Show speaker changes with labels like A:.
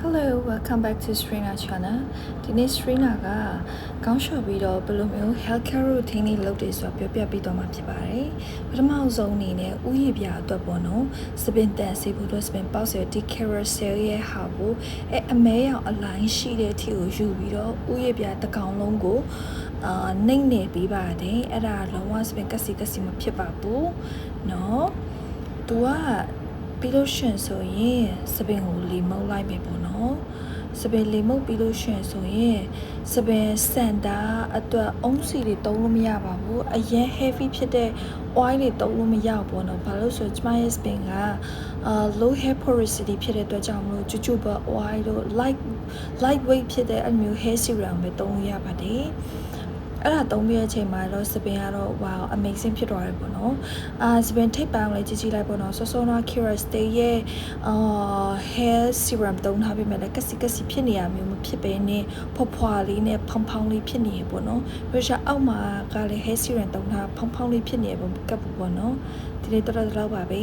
A: Hello, welcome back to Srina channel. ဒီနေ့ Srina ကကောင်းလျှော်ပြီးတော့ဘယ်လိုမျိုး healthcare routine တွေလုပ်တယ်ဆိုတာပြောပြပေးတော့မှာဖြစ်ပါတယ်။ပထမဆုံးအနေနဲ့ဥယျာဉ်ပြအတွက်ပေါ့နော်။စပင်တန်စေဖို့အတွက်စပင်ပေါက်စေဒီ carousel ရဲ့ဟာကိုအမဲရောင်အလိုင်းရှိတဲ့အထိကိုယူပြီးတော့ဥယျာဉ်ပြတစ်ကောင်လုံးကိုနှိမ့်နေပေးပါတယ်။အဲ့ဒါလုံးဝစပင်ကစီမဖြစ်ပါဘူး။နော်။ तू ကပြီးလို့ရှင်ဆိုရင်စပင်ကိုလီမုတ်လိုက်မယ်ပေါ့နော်စပင်လီမုတ်ပြီးလို့ရှင်ဆိုရင်စပင်စန်တာအတွက်အုံးစီတွေတုံးလို့မရပါဘူးအရင် heavy ဖြစ်တဲ့ oil တွေတုံးလို့မရဘူးပေါ့နော်ဘာလို့ဆိုကျမရဲ့စပင်ကlow hair porosity ဖြစ်တဲ့အတွက်ကြောင့်မလို့ကျပါ oil တို့ light weight ဖြစ်တဲ့အဲ့မျိုး hair serum ပဲတုံးလို့ရပါတယ်အဲ့ဒါသုံးပြီးတဲ့အချိန်မှာတော့စပင်ကတော့ wow amazing ဖြစ်သွားတယ်ပေါ့နော်စပင်ထိပ်ပန်းလေးကြည့်လိုက်ပေါ့နော်စောစောနာ Kerastase ရဲ့hair serum သုံးထားပြီးမှလည်းကစီဖြစ်နေရမျိုးမဖြစ်ပဲနဲ့ဖွာလေးနဲ့ဖောင်းလေးဖြစ်နေရပေါ့နော်ပြီးတော့အောက်မှာကလည်း hair serum သုံးထားဖောင်းလေးဖြစ်နေရပေါ့ကပ်ပေါ့နော်ဒီနေ့တော့ပါပဲ